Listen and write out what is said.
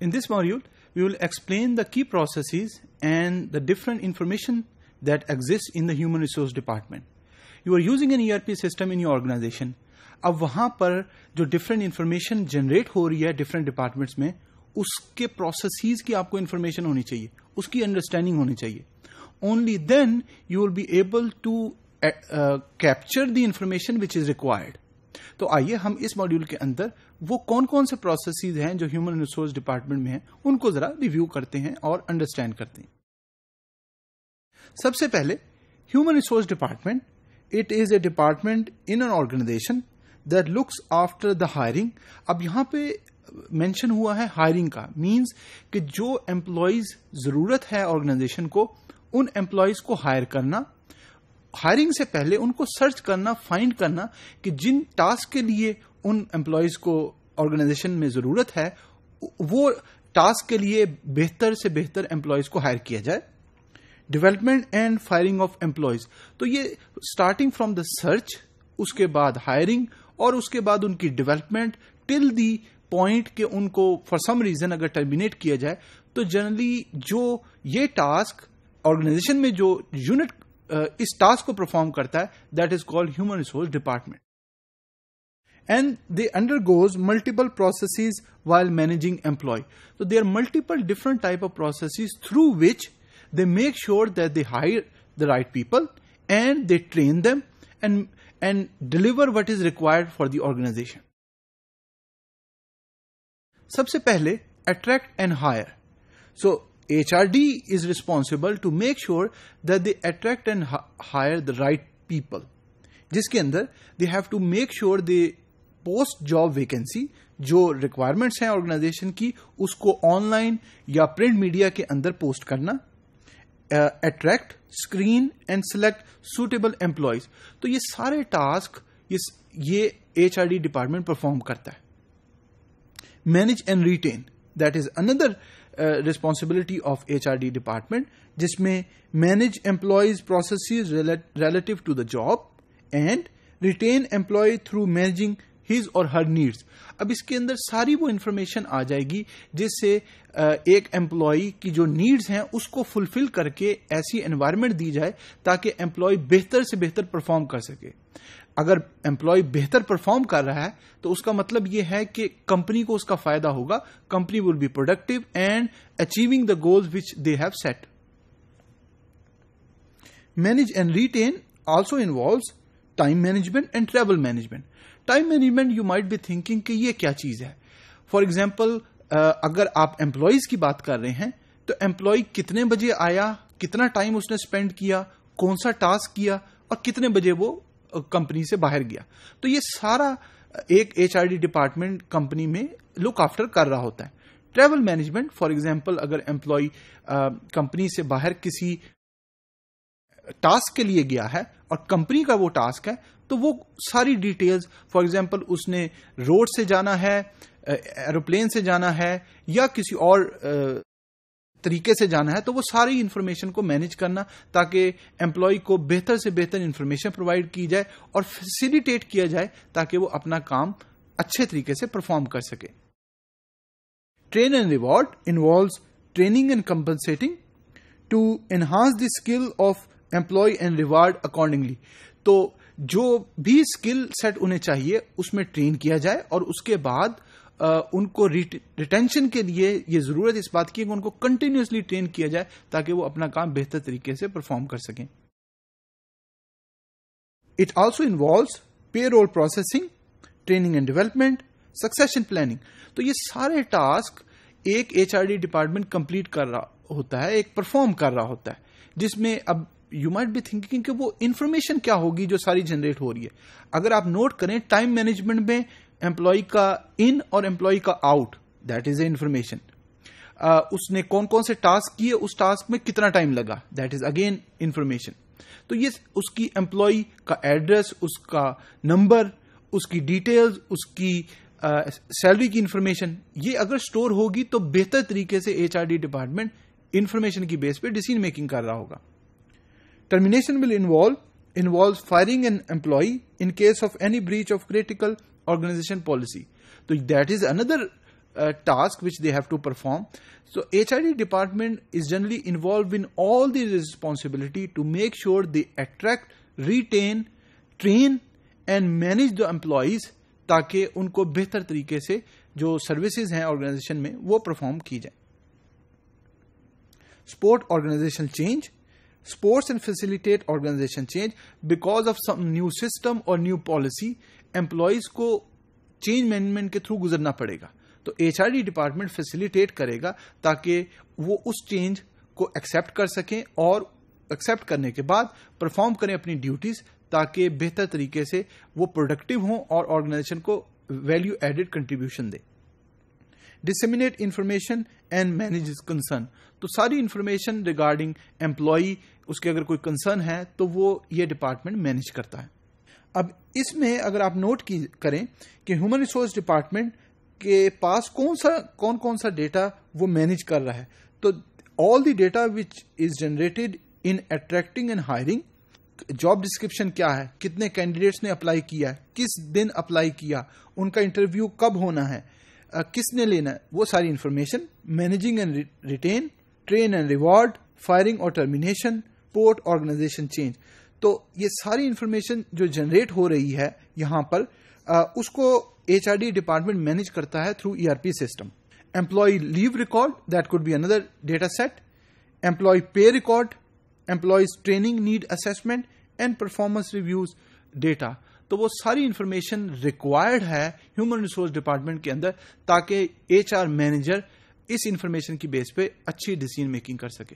In this module, we will explain the key processes and the different information that exists in the human resource department. You are using an ERP system in your organization. اب وہاں پر جو different information generate ہو رہی ہے different departments میں، اس کے processes کی آپ کو انفارمیشن ہونی چاہیے، اس کی انڈرسٹینڈنگ ہونی چاہیے. Only then you will be able to capture the information which is required. تو آئیے ہم اس ماڈیول کے اندر وہ کون کون سے پروسیسز ہیں جو ہیومن ریسورس ڈپارٹمنٹ میں ہیں ان کو ذرا ریویو کرتے ہیں اور انڈرسٹینڈ کرتے ہیں. سب سے پہلے human resource department, it is a department in an organization that looks after the hiring. اب یہاں پہ مینشن ہوا ہے ہائرنگ کا، مینز کہ جو امپلائیز ضرورت ہے آرگنائزیشن کو، ان امپلائیز کو ہائر کرنا، ہائرنگ سے پہلے ان کو سرچ کرنا، فائنڈ کرنا کہ جن ٹاسک کے لیے ان امپلائیز کو آرگنائزیشن میں ضرورت ہے وہ ٹاسک کے لیے بہتر سے بہتر امپلائیز کو ہائر کیا جائے. Development and firing of employees, تو یہ اسٹارٹنگ فرام دا سرچ، اس کے بعد ہائرنگ اور اس کے بعد ان کی ڈیولپمنٹ ٹل دی پوائنٹ کہ ان کو فار سم ریزن اگر ٹرمینیٹ کیا جائے تو جنرلی جو یہ ٹاسک آرگنائزیشن میں جو یونٹ اس ٹاسک کو پرفارم کرتا ہے that is called human resource department. And they undergoes multiple processes while managing employee. تو they are multiple different type of processes through which they make sure that they hire the right people and they train them and deliver what is required for the organization. سب سے پہلے attract and hire. So HRD is responsible to make sure that they attract and hire the right people. جس کے اندر they have to make sure they post job vacancy. جو requirements ہیں organization کی اس کو آن لائن یا print media کے اندر پوسٹ کرنا. Attract, screen and select suitable employees. تو یہ سارے ٹاسک یہ H R D department perform کرتا ہے. Manage and retain, that is under responsibility of H R D department, جس میں manage employees processes relative to the job and retain employee through managing his or her needs. اب اس کے اندر ساری وہ information آ جائے گی جس سے ایک امپلائی کی جو نیڈز ہیں اس کو فلفل کر کے ایسی انوائرمنٹ دی جائے تاکہ امپلائی بہتر سے بہتر پرفارم کر سکے. اگر امپلائی بہتر پرفارم کر رہا ہے تو اس کا مطلب یہ ہے کہ کمپنی کو اس کا فائدہ ہوگا. Company will be productive and achieving the goals which they have set. Manage and retain also involves time management and travel management. Time management you might be thinking کہ یہ کیا چیز ہے. فار ایگزامپل اگر آپ امپلائیز کی بات کر رہے ہیں تو امپلائی کتنے بجے آیا، کتنا ٹائم اس نے اسپینڈ کیا، کون سا ٹاسک کیا اور کتنے بجے وہ کمپنی سے باہر گیا. تو یہ سارا ایک H R D department company میں لک آفٹر کر رہا ہوتا ہے. ٹریول مینجمنٹ، فار ایگزامپل اگر امپلائی کمپنی سے باہر کسی ٹاسک کے لیے گیا ہے اور کمپنی کا وہ ٹاسک ہے تو وہ ساری ڈیٹیلز، فار ایگزامپل اس نے روڈ سے جانا ہے، ایروپلین سے جانا ہے یا کسی اور طریقے سے جانا ہے، تو وہ ساری انفارمیشن کو مینج کرنا تاکہ امپلائی کو بہتر سے بہتر انفارمیشن پرووائڈ کی جائے اور فیسیلیٹیٹ کیا جائے تاکہ وہ اپنا کام اچھے طریقے سے پرفارم کر سکے. Train and reward involves training and compensating to enhance the skill of employee and reward accordingly. تو جو بھی اسکل سیٹ انہیں چاہیے اس میں ٹرین کیا جائے اور اس کے بعد ان کو ریٹینشن کے لیے یہ ضرورت اس بات کی ہے کہ ان کو کنٹینیوسلی ٹرین کیا جائے تاکہ وہ اپنا کام بہتر طریقے سے پرفارم کر سکیں. It also involves pay roll processing, training and development, succession planning. تو یہ سارے ٹاسک ایک H R D department complete کر رہا ہوتا ہے، ایک پرفارم کر رہا ہوتا ہے، جس میں اب یو مائٹ بی تھنکنگ کہ وہ انفارمیشن کیا ہوگی جو ساری جنریٹ ہو رہی ہے. اگر آپ نوٹ کریں ٹائم مینجمنٹ میں امپلائی کا ان اور امپلائی کا out, that is a information. اس نے کون کون سے ٹاسک کیے، اس ٹاسک میں کتنا ٹائم لگا، دیٹ از اگین انفارمیشن. تو یہ اس کی امپلائی کا ایڈریس، اس کا نمبر، اس کی ڈیٹیلز، اس کی سیلری کی انفارمیشن، یہ اگر اسٹور ہوگی تو بہتر طریقے سے H R D department information کی بیس پہ ڈیسیژن میکنگ کر رہا ہوگا. Termination will involves firing an employee in case of any breach of critical organization policy. So that is another task which they have to perform. So HRD department is generally involved in all the responsibility to make sure they attract, retain, train and manage the employees تاکہ ان کو بہتر طریقے سے جو services ہیں organization میں وہ perform کی جائیں. Support organization change. Supports and facilitate organization change because of some new system or new policy. Employees کو چینج مینجمنٹ کے تھرو گزرنا پڑے گا تو HRD ڈپارٹمنٹ فیسیلیٹیٹ کرے گا تاکہ وہ اس چینج کو ایکسپٹ کر سکیں اور ایکسپٹ کرنے کے بعد پرفارم کریں اپنی ڈیوٹیز تاکہ بہتر طریقے سے وہ پروڈکٹیو ہوں اور آرگنائزیشن کو value added contribution they. Disseminate information and manage concern. تو ساری انفارمیشن ریگارڈنگ امپلائی اس کے اگر کوئی کنسرن ہے تو وہ یہ ڈپارٹمنٹ مینیج کرتا ہے. اب اس میں اگر آپ نوٹ کریں کہ ہیومن ریسورس ڈپارٹمنٹ کے پاس کون سا ڈیٹا وہ مینیج کر رہا ہے تو all the data which is generated in attracting and hiring. Job description کیا ہے, کتنے کینڈیڈیٹس نے اپلائی کیا ہے, کس دن اپلائی کیا, ان کا انٹرویو کب ہونا ہے, کس نے لینا ہے, وہ ساری information. Managing and retain, train and reward, firing اور ٹرمینیشن, پورٹ آرگنائزیشن چینج. تو یہ ساری انفارمیشن جو جنریٹ ہو رہی ہے یہاں پر اس کو HRD ڈپارٹمنٹ مینیج کرتا ہے through ERP system. Employee leave record, that could be under data set. Employee pay record, employees training need assessment and performance reviews data. تو وہ ساری انفارمیشن ریکوائرڈ ہے ہیومن ریسورس ڈپارٹمنٹ کے اندر تاکہ HR manager اس information کی base پہ اچھی ڈیسیژن میکنگ کر سکے.